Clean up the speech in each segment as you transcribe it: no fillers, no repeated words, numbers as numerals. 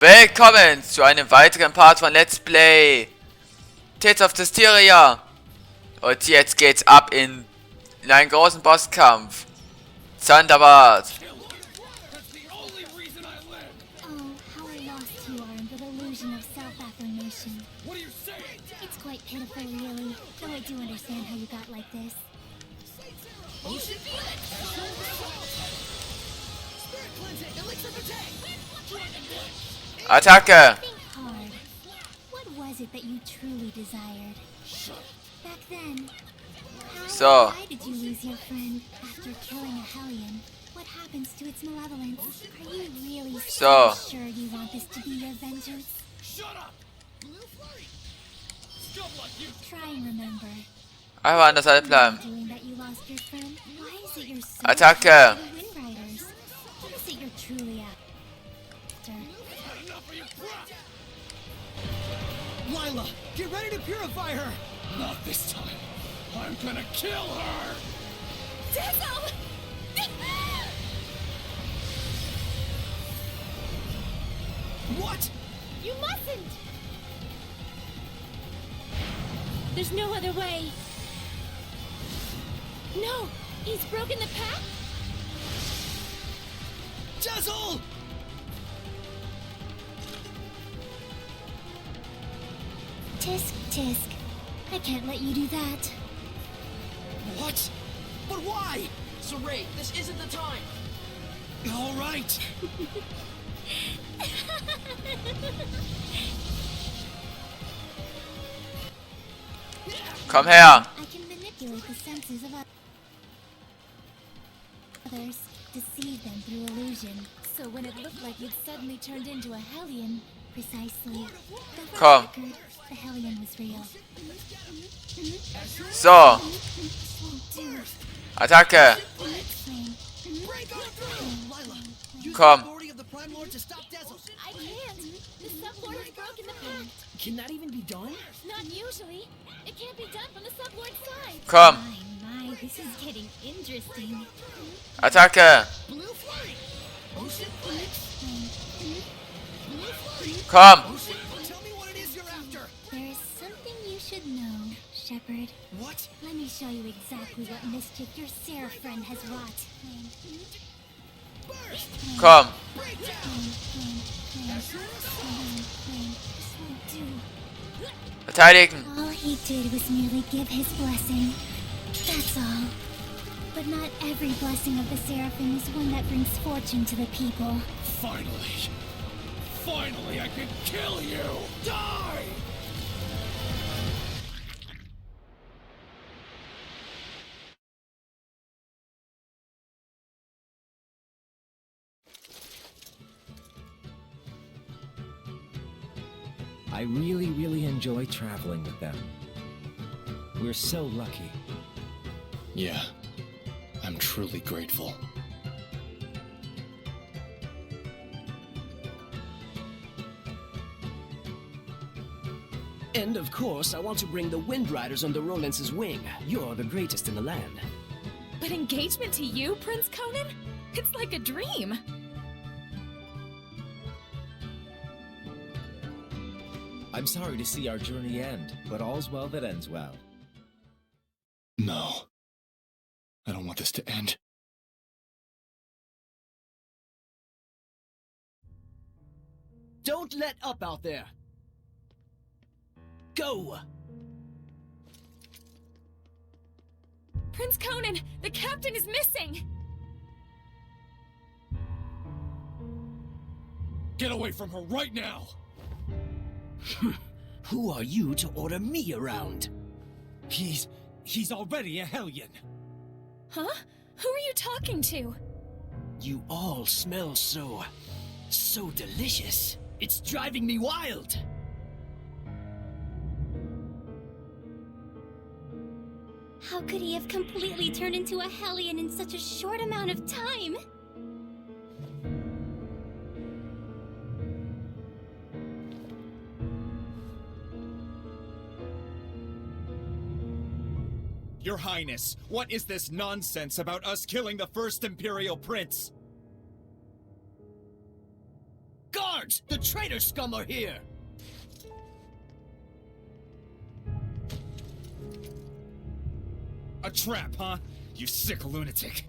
Willkommen zu einem weiteren Part von Let's Play Tales of Zestiria. Und jetzt geht's ab in einen großen Bosskampf. Thunderbird. Attacke! So. So. Einfach an der Seite bleiben. Attacke! Leilah, get ready to purify her! Not this time. I'm gonna kill her! Dezel! What? You mustn't! There's no other way. No! He's broken the pact? Dezel! Tisk, tisk. I can't let you do that. What? But why? Sorey, this isn't the time. All right. Komm her! I can manipulate the senses of others, deceive them through illusion. So when it looked like you'd suddenly turned into a Hellion, precisely. Komm. The Hellion was real. So. Attacke! Komm. I can't. The Sublord has broken the pact. Can that even be done? Not usually. It can't be done from the Sublord's side. Komm. My, this is getting interesting. Attacke! Komm! Tell me what it is you're after. There is something you should know, Shepherd. What? Let me show you exactly what mischief your Seraph friend has wrought. Komm! Verteidigen! All he did was merely give his blessing. That's all. But not every blessing of the Seraphim is one that brings fortune to the people. Finally. Finally, I can kill you! Die! I really enjoy traveling with them. We're so lucky. Yeah, I'm truly grateful. And of course, I want to bring the Wind Riders under Rolance's wing. You're the greatest in the land. But engagement to you, Prince Conan? It's like a dream. I'm sorry to see our journey end, but all's well that ends well. No. I don't want this to end. Don't let up out there! Go! Prince Conan, the captain is missing! Get away from her right now! Who are you to order me around? He's already a Hellion. Huh? Who are you talking to? You all smell so delicious. It's driving me wild! How could he have completely turned into a Hellion in such a short amount of time? Your Highness, what is this nonsense about us killing the first Imperial Prince? Guard! bastards! The traitor scum are here! A trap, huh? You sick lunatic.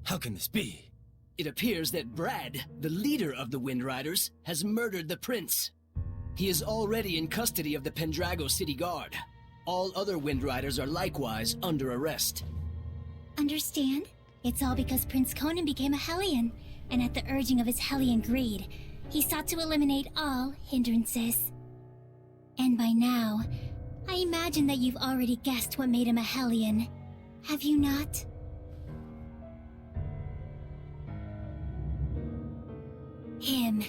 How can this be? It appears that Brad, the leader of the Wind Riders, has murdered the prince. He is already in custody of the Pendrago City Guard. All other Wind Riders are likewise under arrest. Understand? It's all because Prince Conan became a Hellion, and at the urging of his Hellion greed, he sought to eliminate all hindrances. And by now, I imagine that you've already guessed what made him a Hellion. Have you not? Him.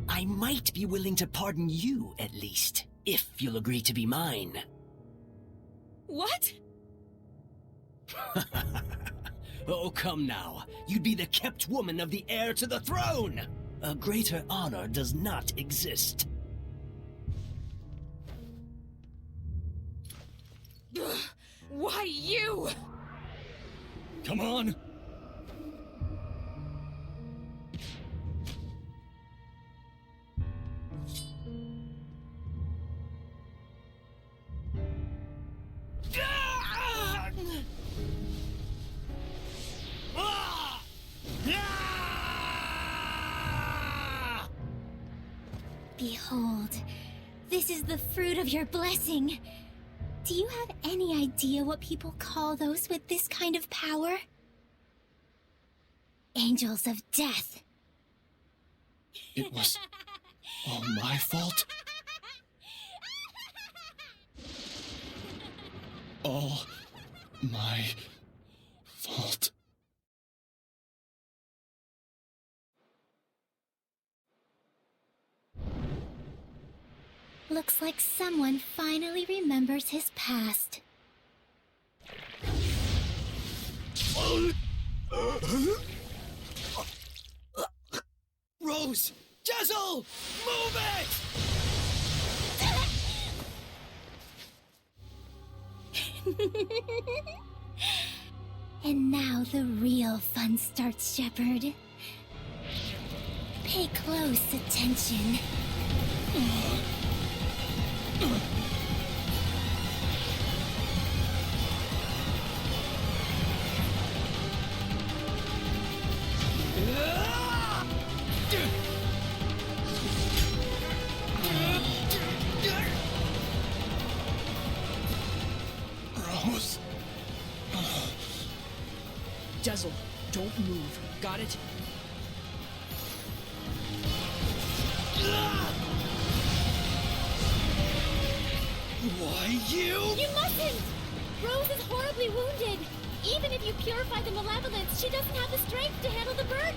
I might be willing to pardon you, at least, if you'll agree to be mine. What? Oh, come now. You'd be the kept woman of the heir to the throne! A greater honor does not exist. Ugh, why you? Come on. Behold, this is the fruit of your blessing. Do you have any idea what people call those with this kind of power? Angels of death. It was all my fault. All my fault. Looks like someone finally remembers his past. Rose! Dezel! Move it! And now the real fun starts, Shepard. Pay close attention. Rose. Dezel, don't move. Got it? Why you? You mustn't! Rose is horribly wounded. Even if you purify the malevolence, she doesn't have the strength to handle the burden.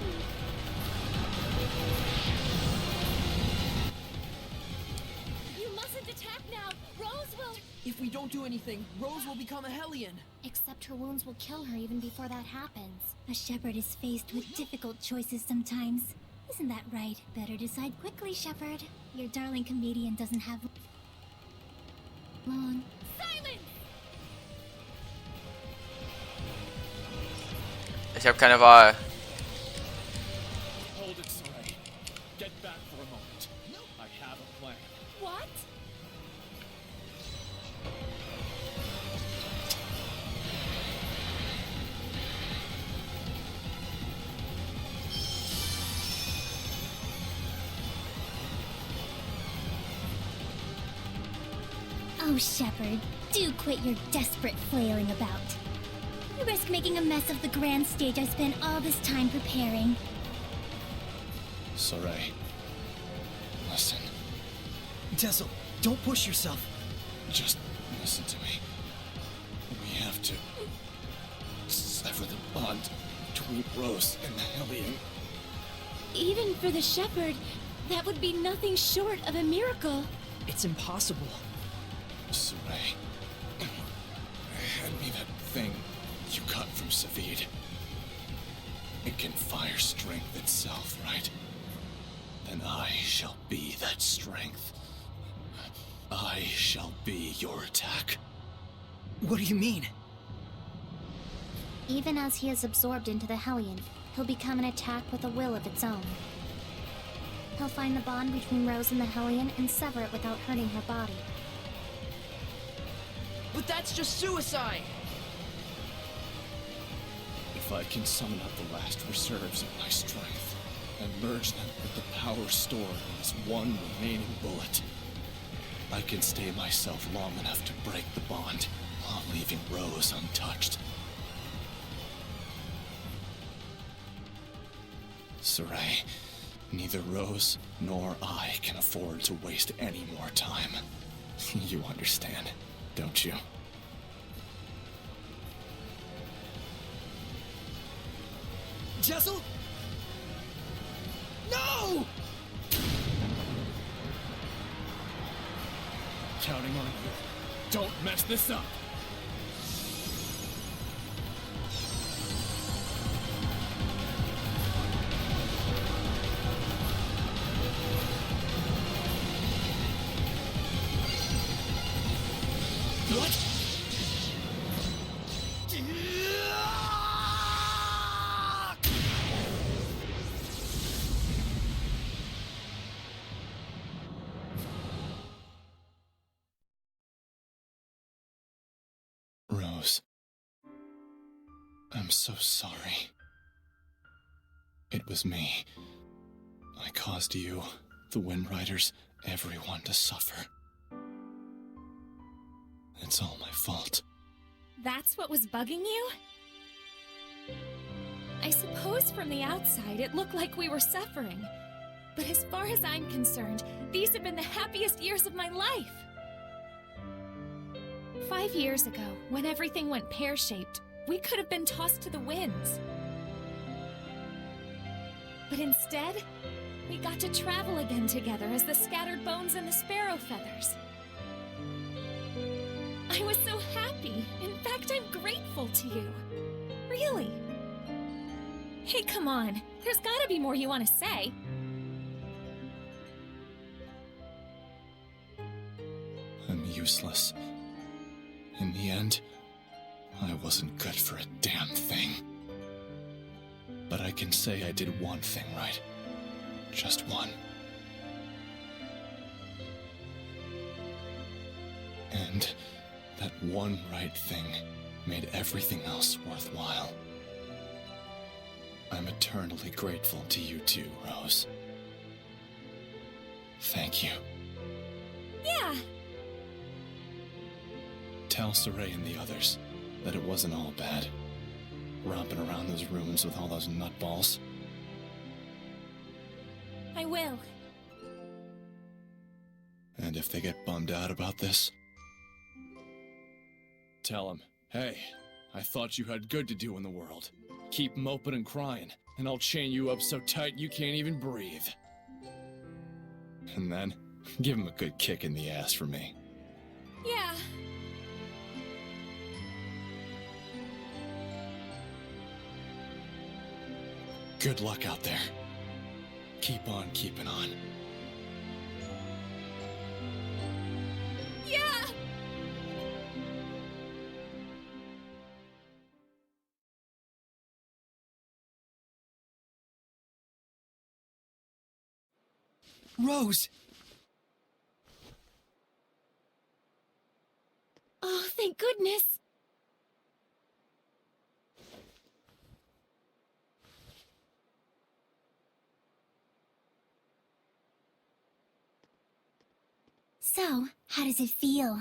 You mustn't attack now. Rose will... If we don't do anything, Rose will become a Hellion. Except her wounds will kill her even before that happens. A shepherd is faced with difficult choices sometimes. Isn't that right? Better decide quickly, Shepard. Your darling comedian doesn't have long. Silence! Ich habe keine Wahl. Hold it, Sorey. Get back for a moment. I have a plan. What? Oh, Shepard, do quit your desperate flailing about. You risk making a mess of the grand stage I spent all this time preparing. Sorey. Listen. Dezel, don't push yourself. Just listen to me. We have to sever the bond between Rose and the Hellion. Even for the Shepherd, that would be nothing short of a miracle. It's impossible. Sorey. Hand me that thing you got from Zaveid. It can fire strength itself, right? And I shall be that strength. I shall be your attack. What do you mean? Even as he is absorbed into the Hellion, he'll become an attack with a will of its own. He'll find the bond between Rose and the Hellion and sever it without hurting her body. But that's just suicide! If I can summon up the last reserves of my strength and merge them with the power stored in this one remaining bullet, I can stay myself long enough to break the bond while leaving Rose untouched. Sorey, neither Rose nor I can afford to waste any more time. You understand, don't you? Dezel? No! Counting on you. Don't mess this up! What? Rose, I'm so sorry. It was me. I caused you, the Wind Riders, everyone to suffer. It's all my fault. That's what was bugging you? I suppose from the outside it looked like we were suffering. But as far as I'm concerned, these have been the happiest years of my life. 5 years ago, when everything went pear-shaped, we could have been tossed to the winds. But instead, we got to travel again together as the scattered bones and the sparrow feathers. I was so happy. In fact, I'm grateful to you. Really. Hey, come on. There's gotta be more you want to say. I'm useless. In the end, I wasn't good for a damn thing. But I can say I did one thing right. Just one. And that one right thing made everything else worthwhile. I'm eternally grateful to you too, Rose. Thank you. Yeah. Tell Sorey and the others that it wasn't all bad. Romping around those ruins with all those nutballs. I will. And if they get bummed out about this, tell them, hey, I thought you had good to do in the world. Keep moping and crying, and I'll chain you up so tight you can't even breathe. And then, give them a good kick in the ass for me. Yeah. Good luck out there. Keep on keeping on. Yeah! Rose! Oh, thank goodness. So, how does it feel?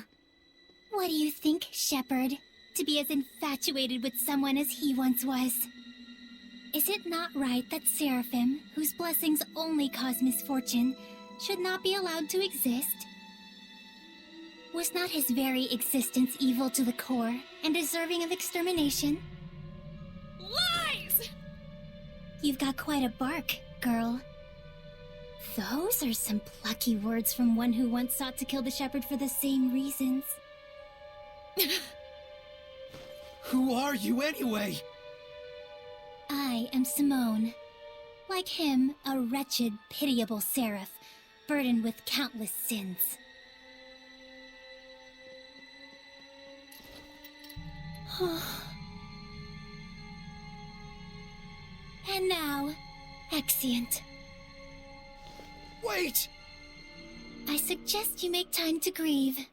What do you think, Shepherd? To be as infatuated with someone as he once was? Is it not right that Seraphim, whose blessings only cause misfortune, should not be allowed to exist? Was not his very existence evil to the core and deserving of extermination? Lies! You've got quite a bark, girl. Those are some plucky words from one who once sought to kill the shepherd for the same reasons. Who are you anyway? I am Symonne. Like him, a wretched, pitiable seraph, burdened with countless sins. And now, exeunt. Wait! I suggest you make time to grieve.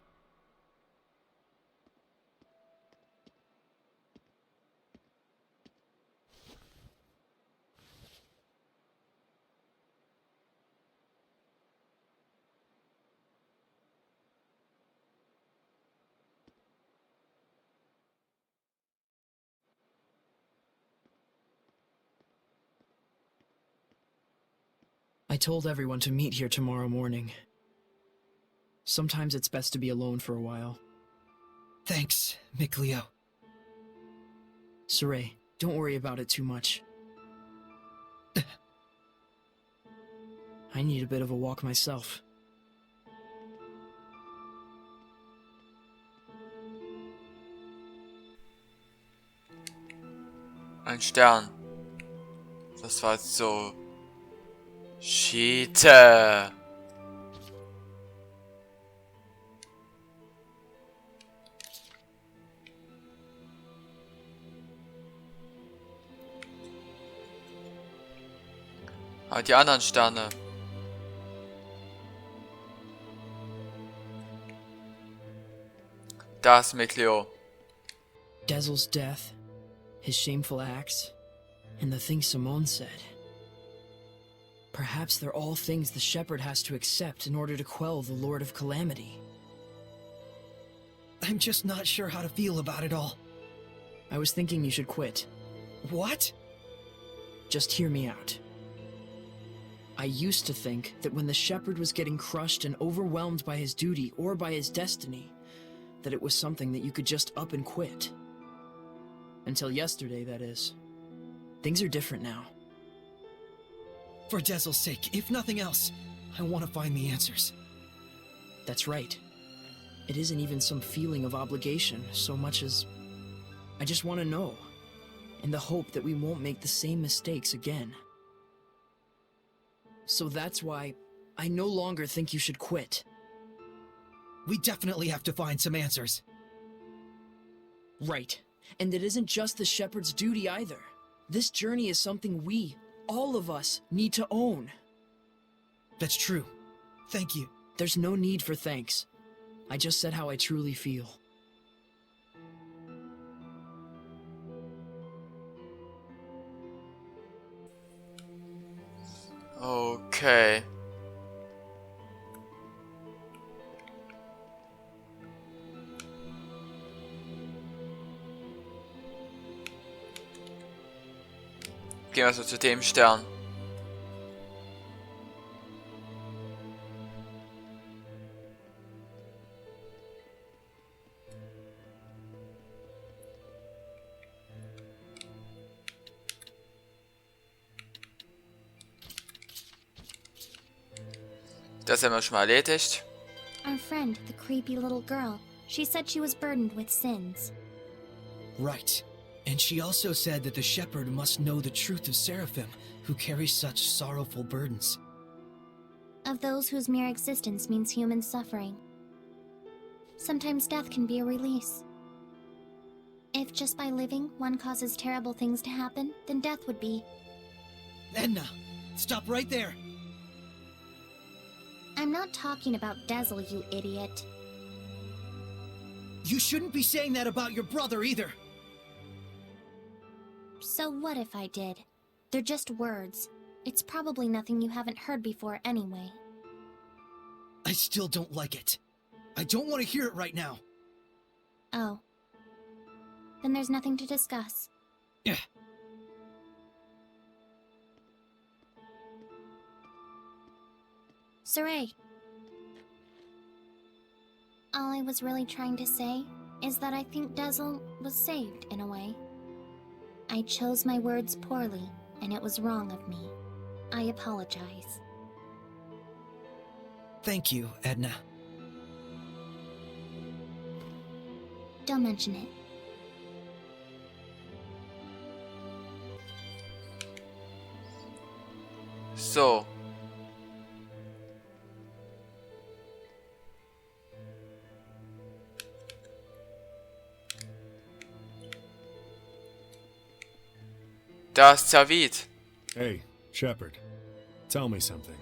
I told everyone to meet here tomorrow morning. Sometimes it's best to be alone for a while. Thanks, Micleo. Sorey, don't worry about it too much. I need a bit of a walk myself. Ein Stern. Das war jetzt so... Schiete. Ah, die anderen Sterne. Da ist Micleo. Dezel's death, his shameful acts, and the things Symonne said. Perhaps they're all things the shepherd has to accept in order to quell the Lord of Calamity. I'm just not sure how to feel about it all. I was thinking you should quit. What? Just hear me out. I used to think that when the shepherd was getting crushed and overwhelmed by his duty or by his destiny, that it was something that you could just up and quit. Until yesterday, that is. Things are different now. For Dezel's sake, if nothing else, I want to find the answers. That's right. It isn't even some feeling of obligation so much as... I just want to know, in the hope that we won't make the same mistakes again. So that's why I no longer think you should quit. We definitely have to find some answers. Right. And it isn't just the shepherd's duty either. This journey is something we, all of us, need to own. That's true. Thank you. There's no need for thanks. I just said how I truly feel. Okay. Gehen wir so zu dem Stern. Das haben wir schon mal erledigt. Our friend, the creepy little girl, she said she was burdened with sins. Right. And she also said that the shepherd must know the truth of Seraphim, who carry such sorrowful burdens. Of those whose mere existence means human suffering. Sometimes death can be a release. If just by living one causes terrible things to happen, then death would be. Edna, stop right there! I'm not talking about Dezel, you idiot. You shouldn't be saying that about your brother either! So what if I did? They're just words. It's probably nothing you haven't heard before anyway. I still don't like it. I don't want to hear it right now. Oh. Then there's nothing to discuss. Yeah. Sorey. All I was really trying to say is that I think Dezel was saved in a way. I chose my words poorly, and it was wrong of me. I apologize. Thank you, Edna. Don't mention it. So. Da ist Zaveid. Hey, Shepherd. Tell me something.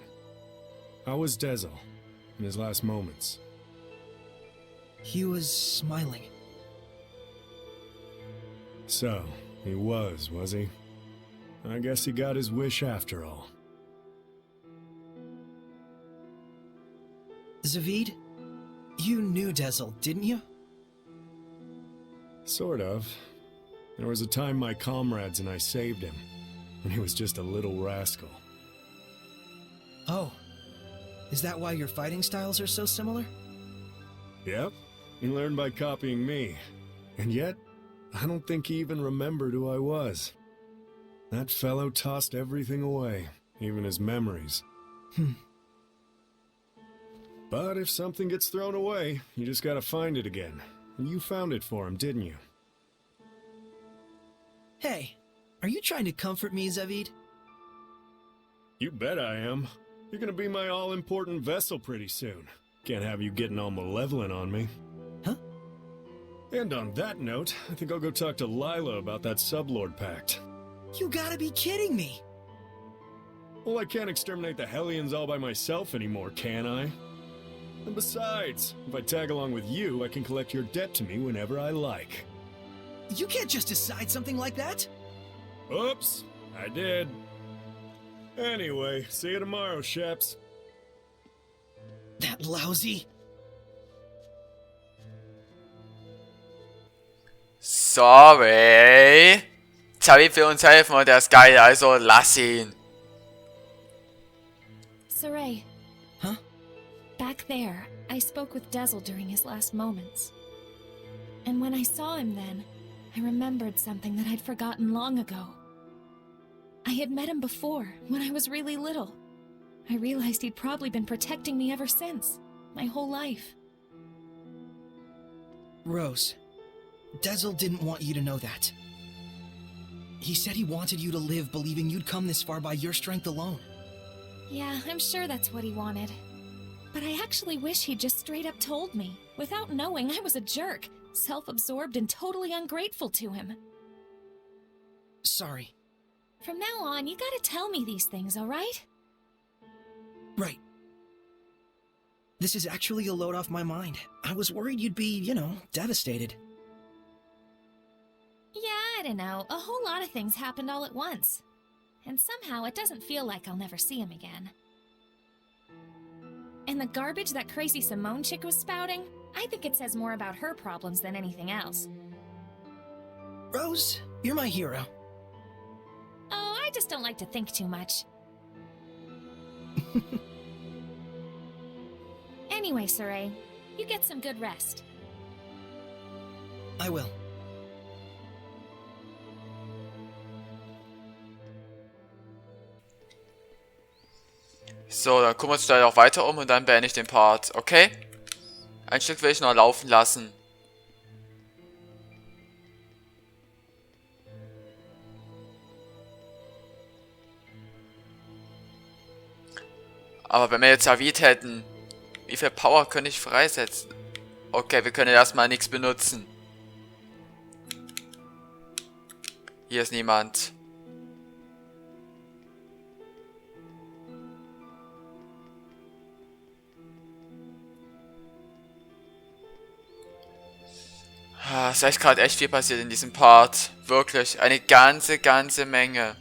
How was Dezel in his last moments? He was smiling. So, he was he? I guess he got his wish after all. Zaveid, you knew Dezel, didn't you? Sort of. There was a time my comrades and I saved him, when he was just a little rascal. Oh. Is that why your fighting styles are so similar? Yep. He learned by copying me. And yet, I don't think he even remembered who I was. That fellow tossed everything away, even his memories. But if something gets thrown away, you just gotta find it again. And you found it for him, didn't you? Hey, are you trying to comfort me, Zaveid? You bet I am. You're gonna be my all-important vessel pretty soon. Can't have you getting all malevolent on me. Huh? And on that note, I think I'll go talk to Leilah about that sublord pact. You gotta be kidding me! Well, I can't exterminate the Hellions all by myself anymore, can I? And besides, if I tag along with you, I can collect your debt to me whenever I like. You can't just decide something like that! Oops, I did. Anyway, see you tomorrow, Sheps. That lousy... Sorry. Zaveid will uns helfen und er ist geil, also lass ihn. Sorey. Huh? Back there, I spoke with Dezel during his last moments. And when I saw him then, I remembered something that I'd forgotten long ago. I had met him before, when I was really little. I realized he'd probably been protecting me ever since, my whole life. Rose, Dezel didn't want you to know that. He said he wanted you to live believing you'd come this far by your strength alone. Yeah, I'm sure that's what he wanted. But I actually wish he'd just straight up told me, without knowing I was a jerk, self-absorbed and totally ungrateful to him. Sorry. From now on, you gotta tell me these things, alright? Right. This is actually a load off my mind. I was worried you'd be, devastated. Yeah, I don't know. A whole lot of things happened all at once. And somehow it doesn't feel like I'll never see him again. And the garbage that crazy Symonne chick was spouting, I think it says more about her problems than anything else. Rose, you're my hero. Oh, I just don't like to think too much. Anyway, Sorey, you get some good rest. I will. So, dann gucken wir uns da auch weiter um und dann beende ich den Part, okay? Ein Stück will ich noch laufen lassen. Aber wenn wir jetzt Zaveid hätten, wie viel Power könnte ich freisetzen? Okay, wir können erstmal nichts benutzen. Hier ist niemand. Es ist echt gerade echt viel passiert in diesem Part. Wirklich, eine ganze Menge.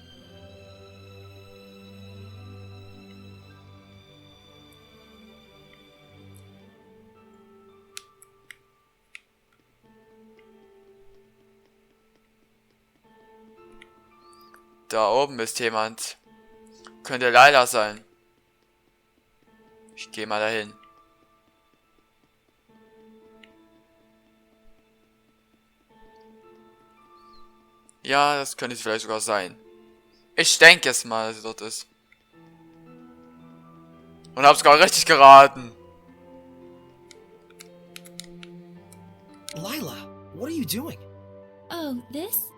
Da oben ist jemand. Könnte Leilah sein. Ich gehe mal dahin. Ja, das könnte es vielleicht sogar sein. Ich denke es mal, dass sie dort ist. Und hab's gar richtig geraten. Leilah, what are you doing? Oh, this?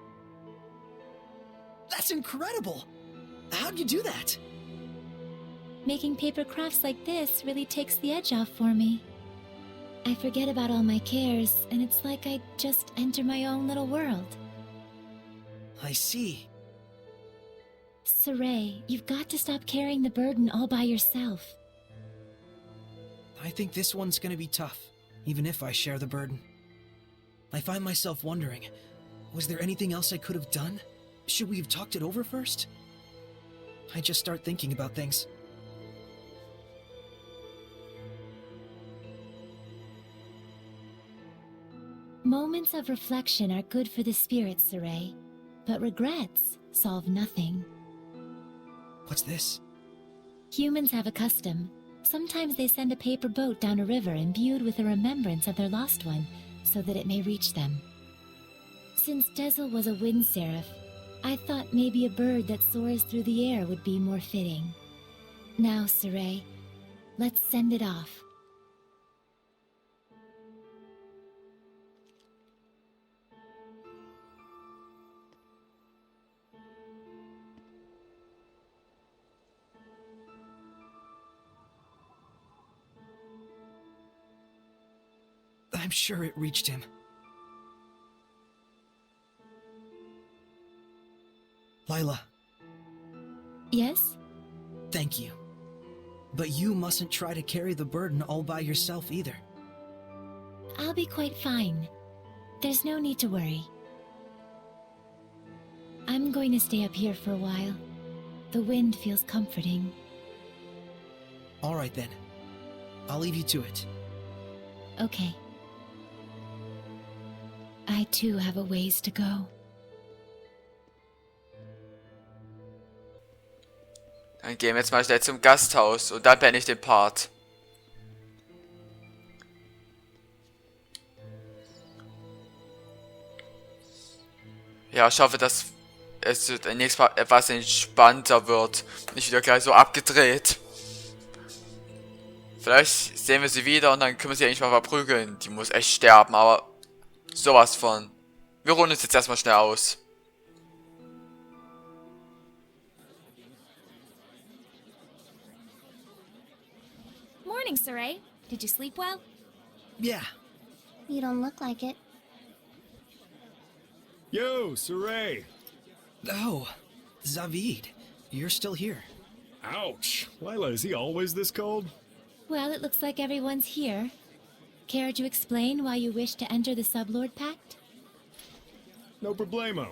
That's incredible! How'd you do that? Making paper crafts like this really takes the edge off for me. I forget about all my cares, and it's like I just enter my own little world. I see. Sorey, you've got to stop carrying the burden all by yourself. I think this one's gonna be tough, even if I share the burden. I find myself wondering, was there anything else I could have done? Should we have talked it over first? I just start thinking about things. Moments of reflection are good for the spirit, Sorey, but regrets solve nothing. What's this? Humans have a custom. Sometimes they send a paper boat down a river imbued with a remembrance of their lost one, so that it may reach them. Since Dezel was a wind seraph, I thought maybe a bird that soars through the air would be more fitting. Now, Sorey, let's send it off. I'm sure it reached him. Leilah. Yes? Thank you. But you mustn't try to carry the burden all by yourself either. I'll be quite fine. There's no need to worry. I'm going to stay up here for a while. The wind feels comforting. All right then. I'll leave you to it. Okay. I too have a ways to go. Dann gehen wir jetzt mal schnell zum Gasthaus und dann beende ich den Part. Ja, ich hoffe, dass es nächstes Mal etwas entspannter wird. Nicht wieder gleich so abgedreht. Vielleicht sehen wir sie wieder und dann können wir sie eigentlich mal verprügeln. Die muss echt sterben, aber sowas von. Wir ruhen uns jetzt erstmal schnell aus. Morning, Sorey. Did you sleep well? Yeah. You don't look like it. Yo, Sorey! Oh, Zaveid. You're still here. Ouch! Leilah, is he always this cold? Well, it looks like everyone's here. Care to explain why you wish to enter the Sublord Pact? No problemo.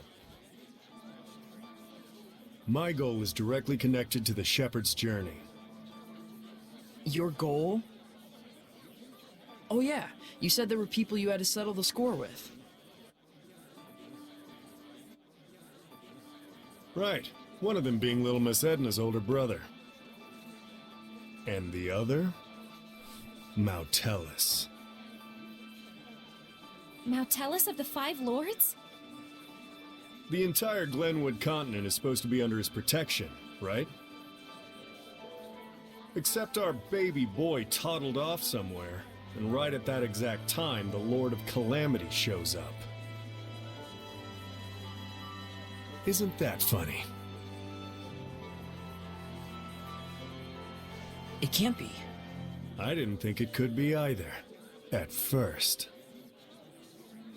My goal is directly connected to the Shepherd's journey. Your goal? Oh yeah, you said there were people you had to settle the score with. Right. One of them being little Miss Edna's older brother. And the other? Mithilfe. Mithilfe of the Five Lords? The entire Glenwood continent is supposed to be under his protection, right? Except our baby boy toddled off somewhere, and right at that exact time, the Lord of Calamity shows up. Isn't that funny? It can't be. I didn't think it could be either. At first.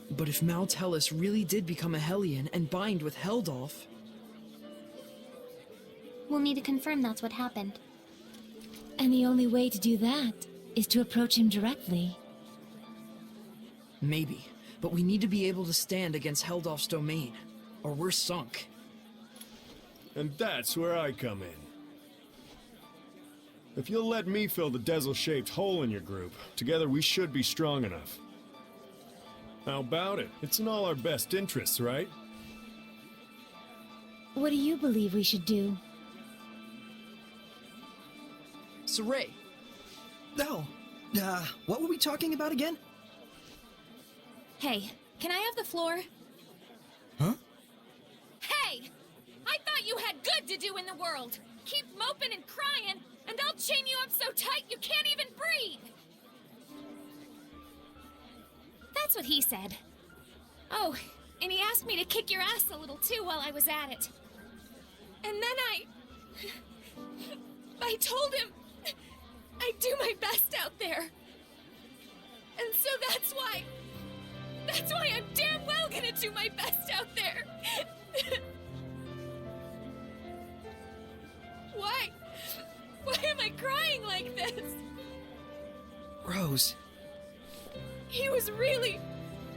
But if Mithilfe really did become a Hellion and bind with Heldolf... We'll need to confirm that's what happened. And the only way to do that is to approach him directly. Maybe, but we need to be able to stand against Heldolf's domain, or we're sunk. And that's where I come in. If you'll let me fill the Dezel-shaped hole in your group, together we should be strong enough. How about it? It's in all our best interests, right? What do you believe we should do? Sorey! No. What were we talking about again? Hey, can I have the floor? Huh? Hey! I thought you had good to do in the world! Keep moping and crying, and I'll chain you up so tight you can't even breathe! That's what he said. Oh, and he asked me to kick your ass a little too while I was at it. And then I told him I'd do my best out there. And so that's why I'm damn well gonna do my best out there. Why am I crying like this? Rose. He was really,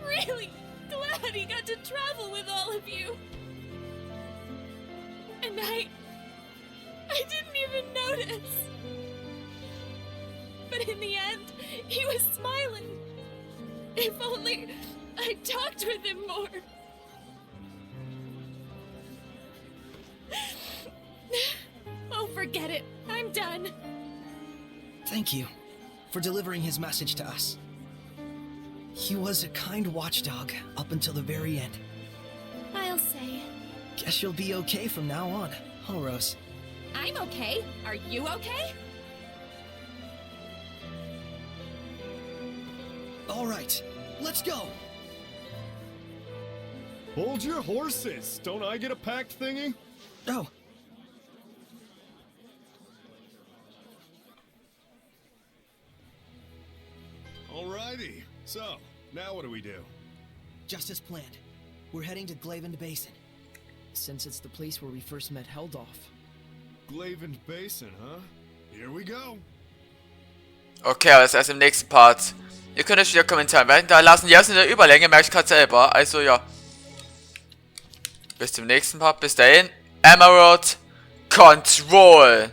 really glad he got to travel with all of you. And I didn't even notice. But in the end, he was smiling. If only I talked with him more. Oh, forget it. I'm done. Thank you for delivering his message to us. He was a kind watchdog up until the very end. I'll say. Guess you'll be okay from now on, huh, Rose? I'm okay. Are you okay? All right, let's go. Hold your horses! Don't I get a pact thingy? Oh. Alrighty. So, now what do we do? Just as planned. We're heading to Glefehd-Senke. Since it's the place where we first met Heldorf. Glefehd-Senke, huh? Here we go. Okay, aber das erst im nächsten Part. Ihr könnt euch wieder Kommentare da lassen. Die sind in der Überlänge, merke ich gerade selber. Also ja. Bis zum nächsten Part. Bis dahin. Emerald Control.